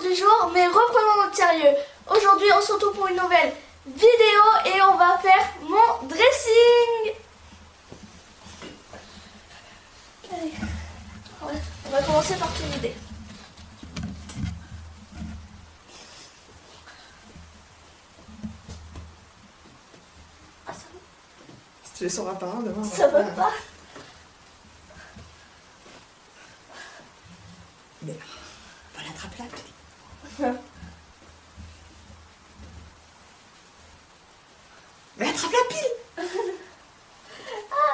du jour, mais reprenons notre sérieux. Aujourd'hui, on se retrouve pour une nouvelle vidéo et on va faire mon dressing. Allez, on va commencer par tout vider. Ah, ça va. Si tu les sauras pas demain. Ça va pas. Mais on va l'attraper la pile. Mais attrape la pile. Ah,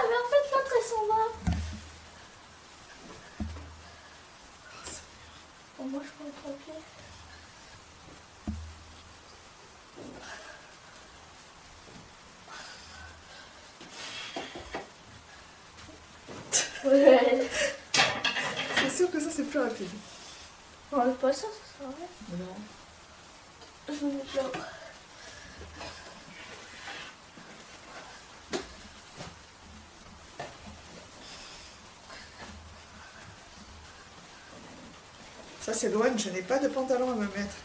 mais en fait, l'autre, elles sont là. Bon, moi, je prends le papier. Ouais. C'est sûr que ça c'est plus rapide. On enlève pas ça, ça sert à rien. Non. Je vais mettre là. Ça c'est loin, je n'ai pas de pantalon à me mettre.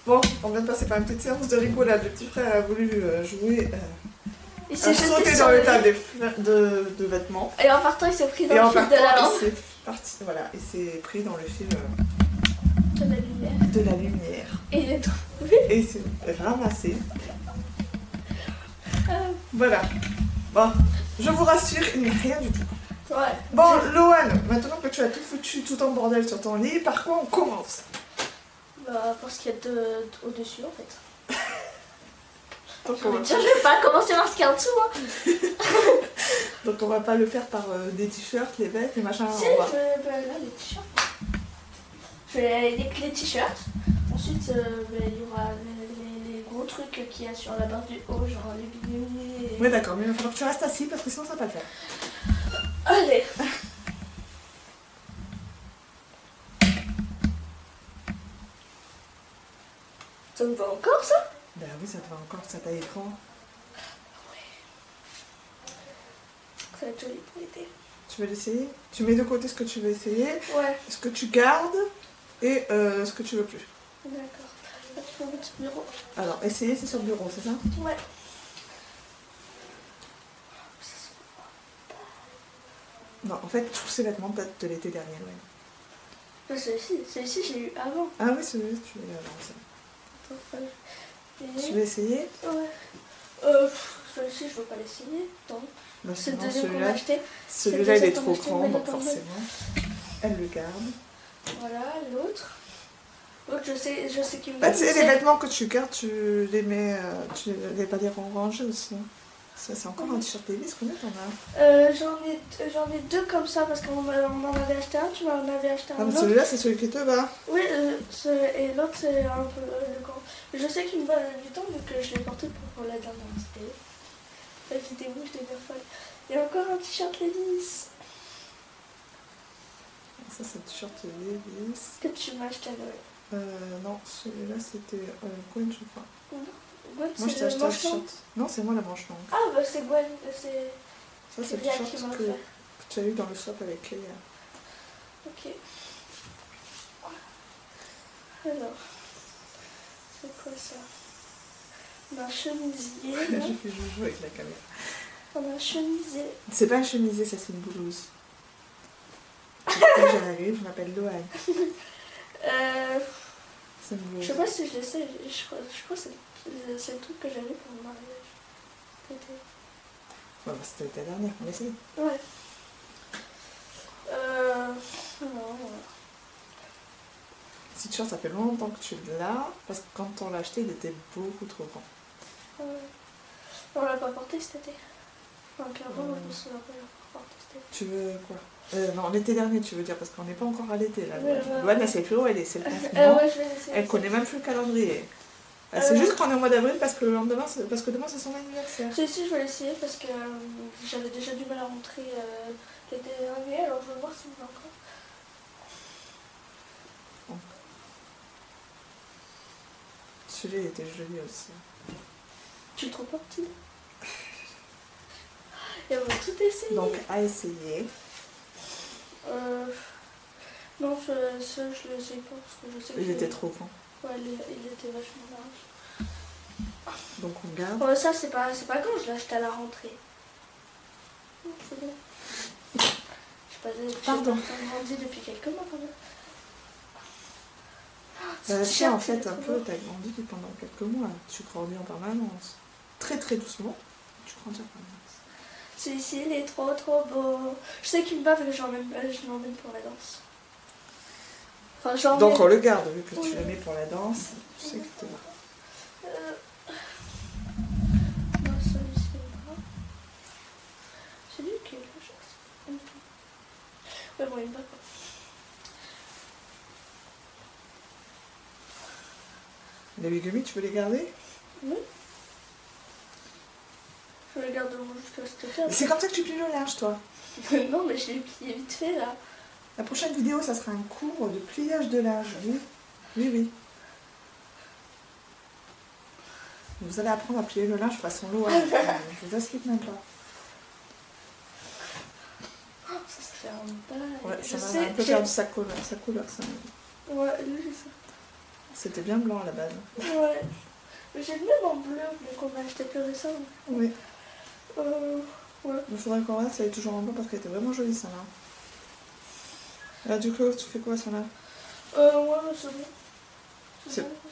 Bon, on vient de passer par une petite séance de rigolade. Le petit frère a voulu jouer, Il a s'est sauté jeté dans sur le le tas lit. de vêtements. Et en partant, il s'est pris dans Et le en fil de la partant, lampe. il s'est parti, voilà, il s'est pris dans le fil De la lumière. de la lumière. Et il est tombé. Et il s'est ramassé. Voilà. Bon, je vous rassure, il n'y a rien du tout. Ouais. Bon, Loane, maintenant que tu as tout foutu, tout en bordel sur ton lit, par quoi on commence? Bah, parce qu'il y a au-dessus, en fait. Donc Je vais pas commencer par ce qu'il y a en dessous, hein. Donc on va pas le faire par des t-shirts, les vestes, les machins. Si, on va... je vais là, les t-shirts. Je vais les t-shirts. Ensuite, il y aura les gros trucs qu'il y a sur la barre du haut, genre les billets. Oui, d'accord, mais il va falloir que tu restes assis parce que sinon ça va pas le faire. Allez. Ça me va encore, ça? Ben oui, ça te va encore, ça taille écran. Ça va être joli pour l'été. Tu veux l'essayer? Tu mets de côté ce que tu veux essayer, Ouais. ce que tu gardes et ce que tu veux plus. D'accord. Là, tu peux mettre sur le bureau. Alors, essayer, c'est sur le bureau, c'est ça? Ouais. Non, en fait, tous ces vêtements datent de l'été dernier, ouais. Celui-ci, j'ai eu avant. Ah oui, celui-là, tu l'as avant, ça. Attends, Tu veux essayer? Ouais. Celui-ci, je veux pas l'essayer. Non. Bah, C'est le sinon, deuxième qu'on a acheté. celui-là, il est trop acheté, grand, mais donc il est tombé. forcément, elle le garde. Voilà, l'autre. L'autre, je sais qu'il me Bah, tu sais, les c'est- vêtements que tu gardes, tu les mets, tu les pas les ranger aussi. Ça, c'est encore un t-shirt Levi's, combien t'en as? J'en ai deux comme ça parce qu'on en avait acheté un, tu m'en avais acheté Ah, un mais autre. celui-là, c'est celui qui te va. Oui, et l'autre c'est un peu le grand. Je sais qu'il me va du temps vu que je l'ai porté pour la dernière vidéo. La vidéo, je l'ai bien folle. Il y a encore un t-shirt Levi's Ça, c'est un t-shirt Levi's. que tu m'as acheté à Noël. Non, celui-là, c'était Gwen, je crois. Gwen, Moi, je t'ai c'est le acheté un manche long. t-shirt. Non, c'est moi la manche longue. Ah bah c'est Gwen, c'est Ça, c'est le Ria t-shirt qui m'a que fait. tu as eu dans le shop avec Léa. Ok. Alors, c'est quoi ça? On a un chemisier. J'ai Là. fait joujou avec la caméra. On a un chemisier. C'est pas un chemisier, ça, c'est une blouse. Quand j'arrive, je m'appelle Loane. C'est une Je blouse. sais pas si je le sais, je crois que c'est le truc que j'avais pour mon mariage. C'était- Ouais, bah, c'était ta dernière, on essaye. Ouais. Non. Ce t-shirt, ça fait longtemps que tu l'as, parce que quand on l'a acheté, il était beaucoup trop grand. On l'a pas porté cet été. Enfin, clairement, je me souviens pas l'avoir porté cet été. Tu veux quoi? Non, l'été dernier, tu veux dire, parce qu'on n'est pas encore à l'été, là. Ouais, Loane, elle sait plus où elle est, c'est le confinement. Ouais, je vais essayer. Elle connaît même plus le calendrier. C'est juste qu'on est au mois d'avril parce que demain c'est son anniversaire. Si, je vais l'essayer parce que j'avais déjà du mal à rentrer l'été dernier, alors je vais voir s'il me va encore. Celui-là, il était joli aussi. Tu le trouves pas petit? Et on va tout essayer. Donc, à essayer. Non, je l'essaye pas parce que je sais que Il était trop grand. Ouais, il était vachement large. Donc, on garde. Oh, ça, c'est pas quand je l'ai acheté à la rentrée. Non, c'est bon. Pardon. J'ai grandi depuis quelques mois quand même. Si, en fait, un peu, t'as grandi pendant quelques mois. Tu grandis en permanence. Très, très doucement. Tu grandis en permanence. Celui-ci, il est trop beau. Je sais qu'il me bave et je l'emmène pour la danse. Enfin, donc, on le garde, vu que tu le mets pour la danse. Tu sais que tu vas. Non, celui-ci, pas. C'est lui qui est là, je pense. Ouais, bon, il me va pas. Les bigumi, tu veux les garder? Oui. Je le garde jusqu'à cet été. C'est comme ça que tu plies le linge, toi. Non, mais je l'ai plié vite fait là. La prochaine vidéo, ça sera un cours de pliage de linge. Oui, oui, oui. Vous allez apprendre à plier le linge façon Loane. Je vous explique même pas. Ça fait un bail. Ouais, Je ça sais, m'a un peu perdu sa couleur. Ça. Ouais, lui, c'est ça. C'était bien blanc à la base. Ouais. Mais j'ai le même en bleu, mais qu'on a acheté plus récemment. Oui. Ouais. Il faudrait qu'on reste, elle est toujours en blanc parce qu'elle était vraiment jolie, ça là. Là, du coup, tu fais quoi, ça là? Ouais, c'est bon.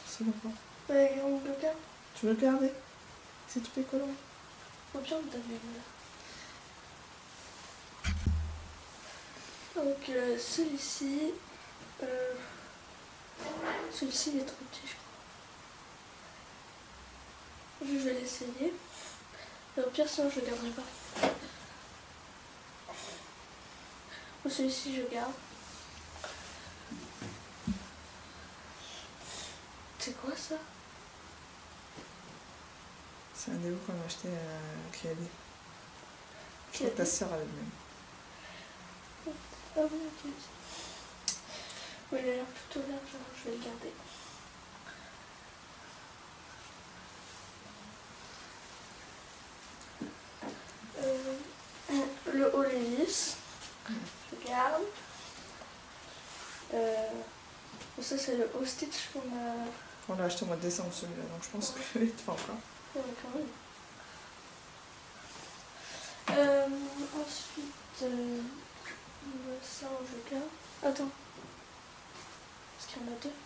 C'est bon quoi. Ouais, on le garde. Tu veux le garder? C'est tout écolo. Faut bien me donner là. Donc, celui-ci. Celui-ci, il est trop petit, je crois. Je vais l'essayer. Et au pire, sinon, je le garderai pas. Ou celui-ci, je garde. C'est quoi ça? C'est un déo qu'on a acheté à Kiali. Je crois que ta soeur a le même. Ah oui, ok. Oui, il a l'air plutôt large, alors je vais le garder. Le haut Levi's, je garde. Ça c'est le haut stitch qu'on a On l'a acheté au mois de décembre celui-là, donc je pense qu'il te fait encore. Ouais, quand même. Ensuite, ça, je garde. Attends. Parce qu'il y en a deux.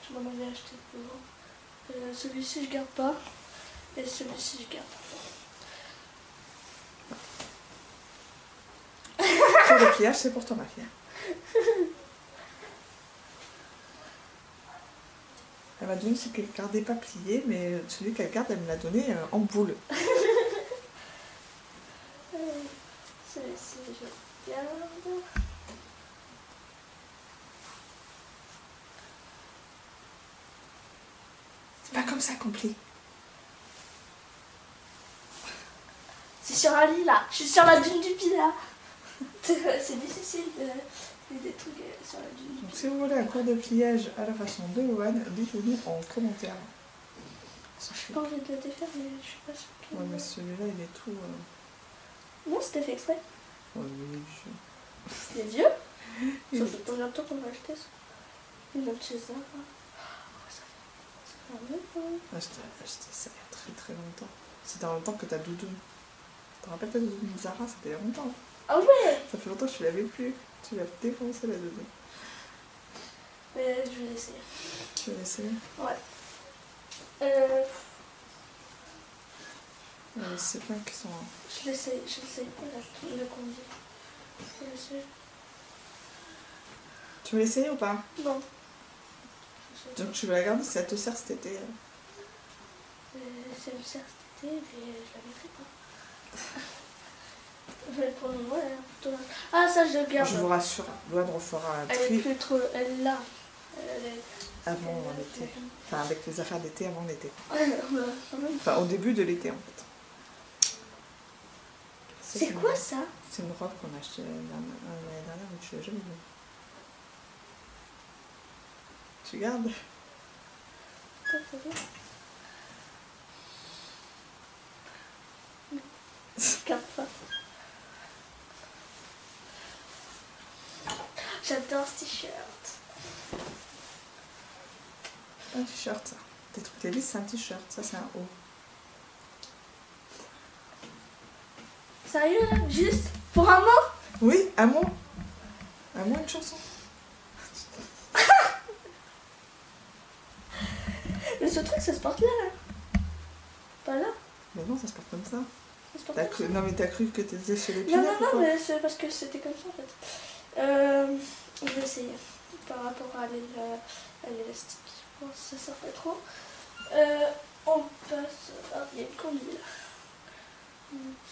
Je m'en avais acheté deux. Celui-ci, je garde pas. Et celui-ci, je garde. Pour le pliage, c'est pour toi, ma fille. Elle m'a donné ce qu'elle gardait pas plié, mais celui qu'elle garde, elle me l'a donné en boule. Celui-ci, je garde. C'est pas comme ça qu'on plie. C'est sur un lit là. Je suis sur la dune du Pilat. C'est difficile de mettre des trucs sur la dune du Donc Pilat. si vous voulez un cours de pliage à la façon de Loane, dites-le-nous en commentaire. J'ai pas envie de le défaire, mais je suis pas sûre que... Ouais, mais celui-là, il est tout... Non, c'était fait exprès. Ouais, il est vieux. C'est vieux. Ça fait combien de temps qu'on l'a acheté ça? Il vient de chez Zara. Oh, ça fait un moment quand même. Ah, je t'ai acheté ça il y a très très longtemps. C'était en même temps que ta doudoune. Tu te rappelles ta doudoune de Zara? C'était il y a longtemps. Ah ouais. Ça fait longtemps que tu l'avais plus. Tu l'as défoncé la doudoune. Mais je vais essayer. Tu vas essayer? Ouais. C'est plein qui sont... Je l'essaye pas le conduire. Je vais essayer. Tu veux l'essayer ou pas? Non. Donc tu veux la garder si elle te sert cet été? Ça me sert cet été, mais je la mettrai pas. Mais pour le moment, elle est plutôt... Ah, ça, je le garde. Je vous rassure, Loane refera un Elle est tri plus trop... Elle là. Elle est... avant l'été. Enfin, avec les affaires d'été avant l'été. Ouais, bah, quand même. Enfin, au début de l'été en fait. C'est quoi ça? C'est une robe qu'on a achetée l'année dernière, mais tu l'as jamais vue. Tu gardes? Je garde pas. J'adore ce t-shirt. Un t-shirt, ça. Tes trucs, tes listes, c'est un t-shirt. Ça, c'est un haut. Sérieux là? Juste pour un mot? Oui, un mot. Un mot, une chanson. Mais ce truc, ça se porte là. Pas là. Mais non, ça se passe comme ça. Ça se porte comme ça. Non, mais t'as cru que t'étais chez les Non, pilotes non, non, mais c'est parce que c'était comme ça en fait. Je vais essayer par rapport à l'élastique. Bon, ça sert pas trop. On passe. Ah, il y a une combi là.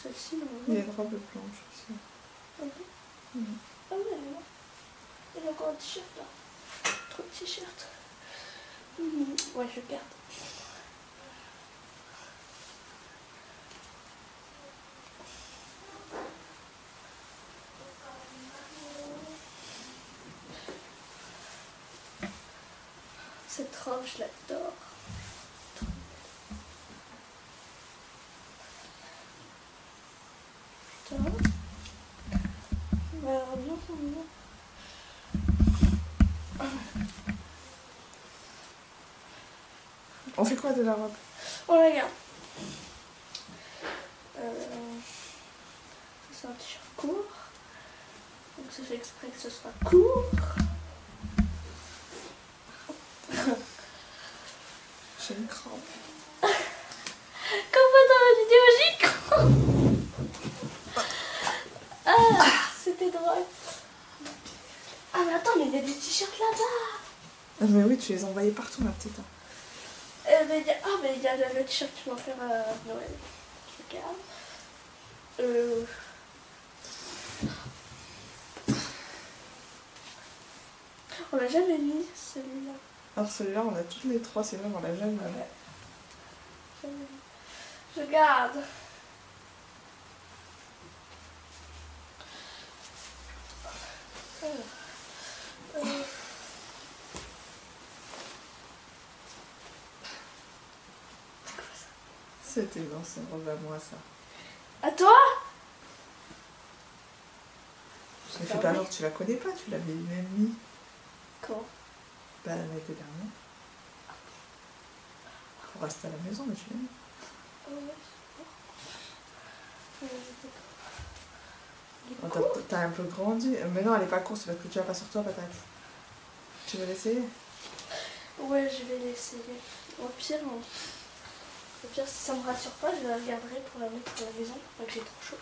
Celle-ci, non. Il y a une robe blanche aussi. Ah oui. Ah ouais, elle est là. Il y a encore un t-shirt là. Trop de t-shirts. Ouais, je garde. Cette robe, je l'adore. Putain. Bah, non, non. On fait quoi de la robe? On la garde. C'est un t-shirt court. Donc ça fait exprès que ce soit court. J'ai une crampe. Comme dans la vidéo, j'y crois. Ah, c'était drôle. Ah mais attends, mais il y a des t-shirts là-bas. Ah, mais oui, tu les envoyais partout, ma petite. Mais il y a le t-shirt que tu vas faire à Noël. Je regarde. On l'a jamais mis celui-là. Alors celui-là, on a toutes les trois, c'est vrai, on l'a jamais mis. Ouais. Jamais mis. Je garde. C'était l'ancienne robe à moi, ça. À toi? Je fais pas alors, tu la connais pas, tu l'avais même mis. Quand? Bah, l'été dernier. Faut rester à la maison, mais tu l'aimes. Ouais, c'est bon. T'as un peu grandi. Mais non, elle est pas courte, c'est parce que tu l'as pas sur toi, patate. Tu veux l'essayer? Ouais, je vais l'essayer. Au pire, si ça me rassure pas, je la regarderai pour la mettre à la maison, pas que j'ai trop chaud.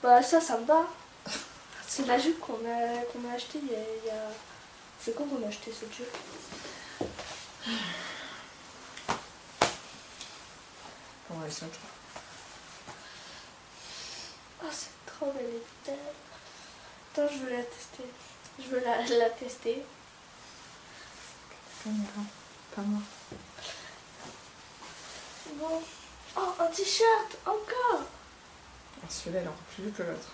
Bah ça me va. C'est la jupe qu'on a acheté il y a... C'est quand qu'on a acheté cette jupe? On va essayer. Oh, c'est trop belle, elle est belle. Attends, je veux la tester. Je veux la tester. Caméra, pas moi. Bon. Oh, un t-shirt, encore. Ah, celui-là, il est encore plus vieux que l'autre.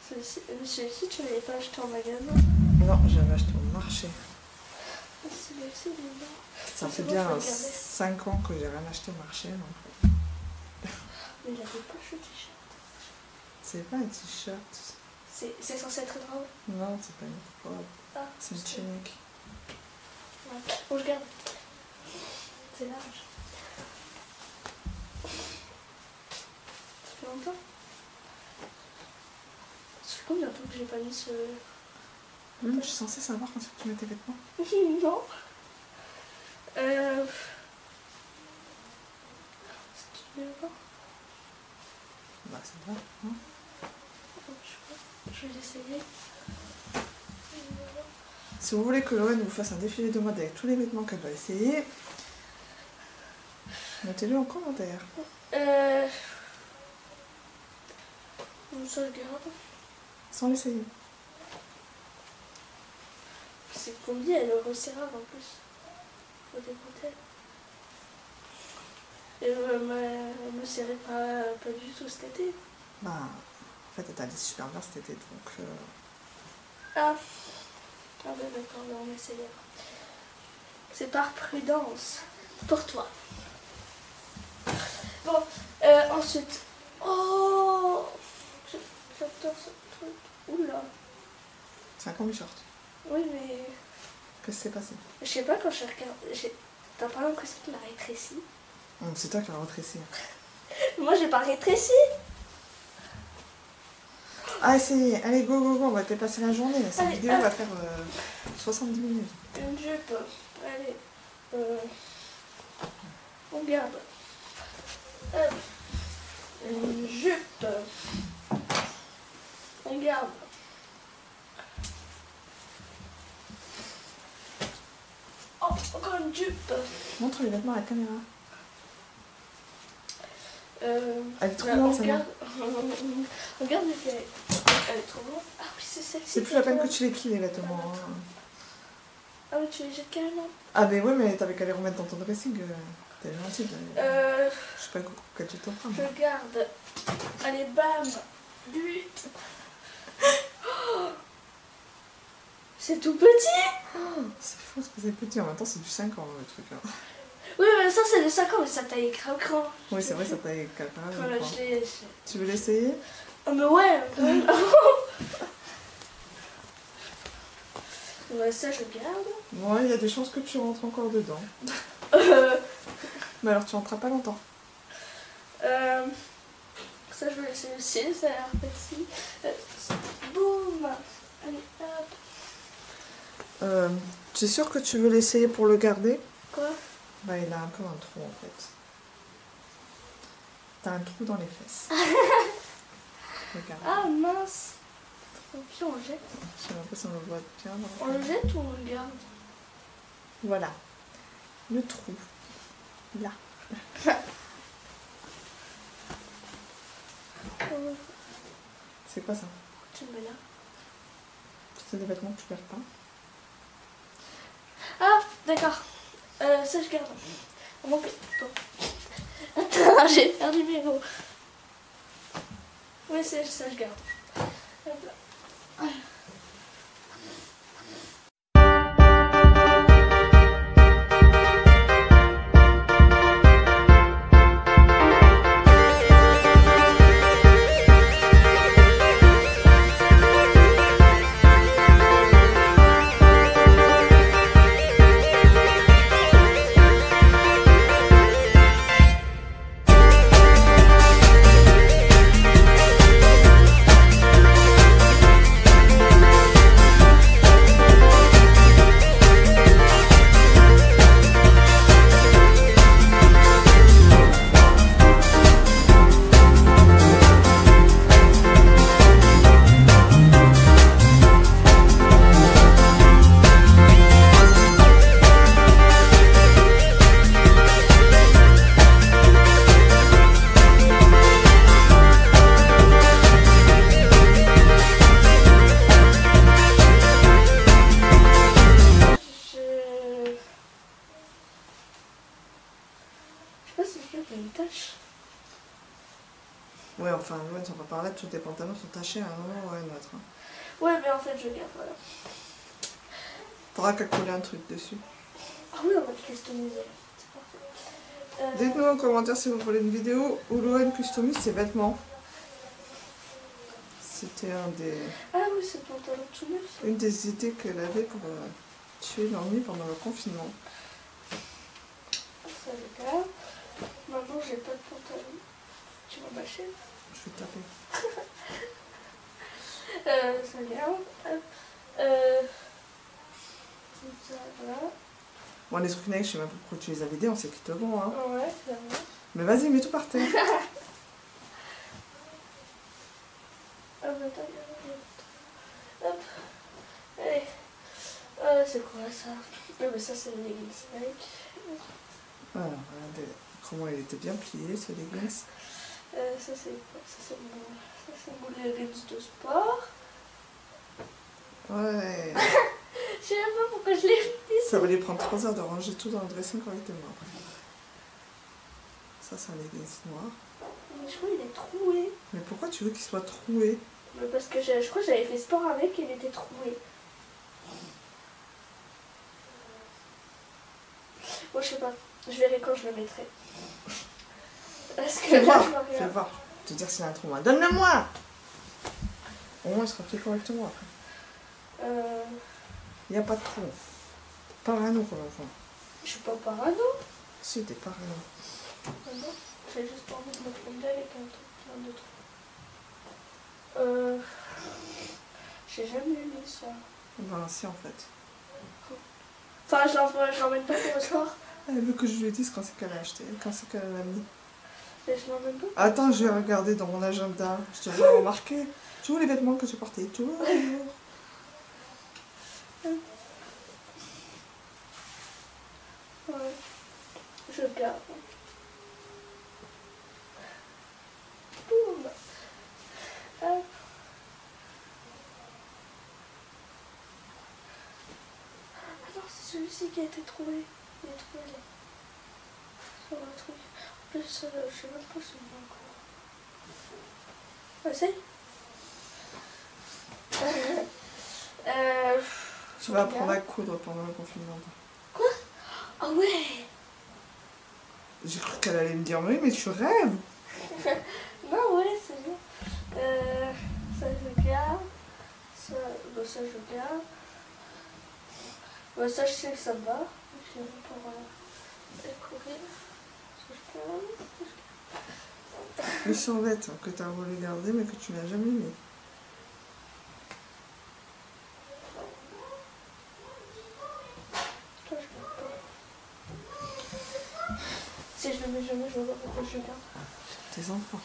Celui-ci, tu l'avais pas acheté en magasin? Non, j'avais acheté au marché. Celui-ci, il est là. Ça fait bon, bien faut regarder. 5 ans que j'ai rien acheté au marché. Donc. Mais il avait pas ce t-shirt. C'est pas un t-shirt. C'est censé être une robe? Non, c'est pas une robe. Ah, C'est une tunique. Ouais. Bon, je garde. C'est large. Ça fait longtemps? Ça fait combien de temps que j'ai pas mis ce... Je suis censée savoir quand c'est que tu mets tes vêtements. Non. C'est tout bien pas? Bah, ça va, non? Je vais l'essayer. Si vous voulez que Lorraine vous fasse un défilé de mode avec tous les vêtements qu'elle va essayer, notez-le en commentaire. On se regarde. Sans l'essayer. C'est combi, elle est resserrable en plus. Faut dégoûter. Et elle me serrait pas du tout cet été. Bah, en fait, elle allait super bien cet été, donc... Ah ben d'accord, on va essayer. C'est par prudence. Pour toi. Bon, ensuite... Oh, j'adore ce truc. Oula. C'est un combi short. Oui, mais... Qu'est-ce qui s'est passé? Je sais pas, quand je regarde... T'as pas l'impression qu'il a rétréci? C'est toi qui l'as rétréci. Moi, j'ai pas rétréci. Ah, essayez. Allez, go, go, go, on va peut-être passer la journée. Cette Allez, vidéo va faire 70 minutes. Une jupe. Allez. On garde. Une jupe. On garde. Oh, encore une jupe. Montre les vêtements à la caméra. Elle est trop Là, grande, on celle-là. garde. Regarde, elle est trop grande. Ah oui, c'est celle-ci. C'est plus la peine que tu les plies, les vêtements. Hein. Ah oui, tu les jettes carrément. Ah, mais ouais, mais t'avais qu'à les remettre dans ton dressing. T'es gentil. Je sais pas quel tu t'en prends. Je garde. Allez, bam. Lui. Oh, c'est tout petit. Oh, c'est fou ce que c'est petit. En même temps, c'est du 5 ans, le truc. Hein. Oui, mais ça, c'est de 5 ans, mais ça taille grand. Oui, c'est vrai, ça taille caca. Voilà, je l'ai. Tu veux l'essayer? Oh, mais ouais, quand même. Ouais, ça, je garde. Ouais, il y a des chances que tu rentres encore dedans. Mais alors, tu rentreras pas longtemps. Ça, je vais laisser aussi, ça a l'air petit. Boum. Allez, hop. Tu es sûre que tu veux l'essayer pour le garder? Quoi? Bah, il a un peu un trou en fait. T'as un trou dans les fesses. Regarde. Ah, mince. Et puis, on le jette. J'ai l'impression qu'on le voit bien. On le jette ou on le garde? Voilà. Le trou. Là. C'est quoi ça? Tu me mets là. C'est des vêtements que tu gardes pas? Ah, d'accord. Ça, je garde. Bon. Attends, j'ai perdu mes mots. Oui, ça, je garde. Hop là. enfin, ouais, on va parler, tous tes pantalons sont tachés à un moment ou à un autre. Hein. Ouais, mais en fait, je garde, voilà. T'auras qu'à coller un truc dessus. Ah oui, on va le customiser. C'est parfait. Dites-nous en commentaire si vous voulez une vidéo où Lorraine customise ses vêtements. C'était Ah oui, c'est le pantalon tout neuf. une des idées qu'elle avait pour tuer l'ennui pendant le confinement. Ça, je garde. Maintenant, j'ai pas de pantalon. Tu vas mâcher. Je vais taper. Ça garde. Hop. Ça, voilà. Bon, les trucs Nike, je sais même pas pourquoi tu les as vidés, on sait qu'ils te vont. Hein. Ouais, ça va. Mais vas-y, mets tout par terre. Hop, attends, hop. Allez. C'est quoi ça? Ah, mais ça, c'est le leggings Nike. Alors, regardez comment il était bien plié, ce leggings. Ça, c'est quoi? Ça, c'est mon leggings de sport. Ouais. Je sais même pas pourquoi je l'ai mis. Ça va lui prendre 3 heures de ranger tout dans le dressing correctement. Ça, c'est un leggings noir. Mais je crois qu'il est troué. Mais pourquoi tu veux qu'il soit troué? Mais parce que je crois que j'avais fait sport avec et il était troué. Bon, je sais pas. Je verrai quand je le mettrai. Parce que Fais là, voir, je vois fais rien. voir. Te dire s'il y a un trou. Donne-le-moi. Au moins, il sera plié correctement après. Il n'y a pas de trou. Parano comme enfant. Je suis pas parano. Si, t'es parano. Ah non, j'ai juste pas envie de me tromper avec un truc plein de trous. J'ai jamais mis ça. Ben, si, en fait. Enfin, je l'emmène pas pour le sport. Elle veut que je lui dise quand c'est qu'elle a acheté, quand c'est qu'elle l'a mis. Mais je l'emmène pas. Attends, je vais regarder dans mon agenda. Je te vais remarquer tous les vêtements que j'ai portés. Tous les jours. Ouais. Je garde. Boum. Hop. Ah non, c'est celui-ci qui a été trouvé. Il est trouvé là. Sur le truc. En plus, je sais même pas si on a encore. Essaye. Tu vas apprendre à coudre pendant le confinement. Quoi? Ah ouais. J'ai cru qu'elle allait me dire oui, mais tu rêves. Non, ouais, c'est bien. Ça, je garde. Ça, bah, ça, je garde. Bah, ça, je sais que ça me va. Je vais pour découvrir. Ça, je garde. Les survêtements que tu as voulu garder, mais que tu n'as jamais mis. Toi, je garde pas. Si je le mets jamais, je vois pas pourquoi je le garde. Tes enfants.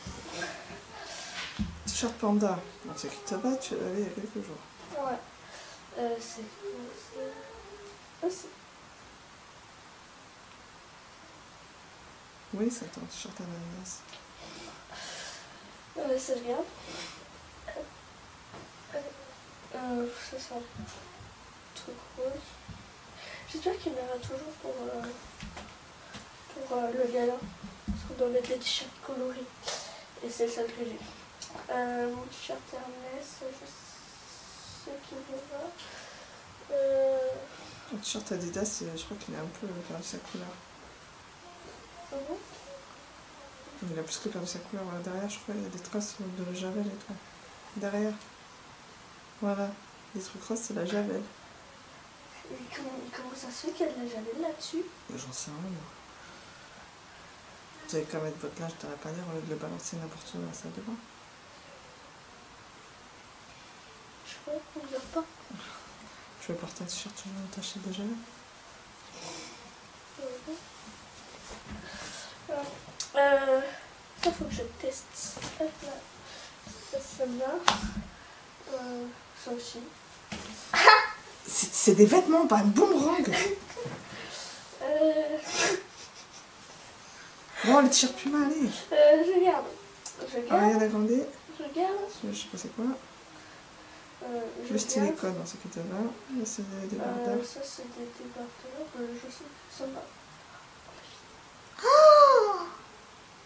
T-shirt panda. On sait qui te va, tu l'avais il y a quelques jours. Ouais. C'est quoi? Ah, c'est... Oui, c'est ton t-shirt à l'ananas. Ça, je garde. Ça, c'est un truc rose. J'espère qu'il y en aura toujours pour le gala. Parce qu'on doit mettre des t-shirts colorés. Et c'est ça que j'ai. Mon t-shirt Hermès, je sais qu'il me va. Le t-shirt Adidas, je crois qu'il a un peu perdu sa couleur. Ah bon? Il a plus que perdu sa couleur. Derrière, je crois, il y a des traces de la javel et tout. Derrière. Voilà. Les trucs roses, c'est la javel. Et comment ça se fait qu'il y a de la javel là-dessus? J'en sais rien, moi. Vous avez qu'à mettre votre linge dans la panière au lieu de le balancer n'importe où dans la salle de bain. Je sais pas, on dirait pas. Je vais porter un t-shirt taché de javel. Ça faut que je teste. Hop là. Ça me va. Ça aussi. C'est des vêtements, pas un boomerang. Bon, le t-shirt Puma, allez. Je garde. Je garde. Ariana Grande. Je garde. Je sais pas c'est quoi. Je Le style garde. école, dans ce qui te va. Là, c'est des débardeurs. Ça c'est des débardeurs. Je sais, ça me va.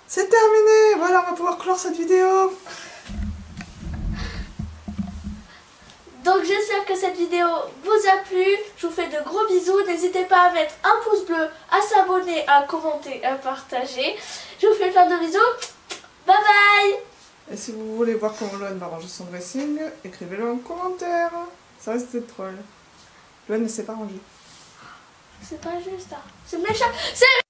C'est terminé, voilà. voilà, on va pouvoir clore cette vidéo. Donc j'espère que cette vidéo vous a plu. Je vous fais de gros bisous. N'hésitez pas à mettre un pouce bleu, à s'abonner, à commenter, à partager. Je vous fais plein de bisous. Bye bye. Et si vous voulez voir comment Loane va ranger son dressing, écrivez-le en commentaire. Ça reste d'être troll. Loane ne s'est pas rangé. C'est pas juste, hein. C'est méchant. C'est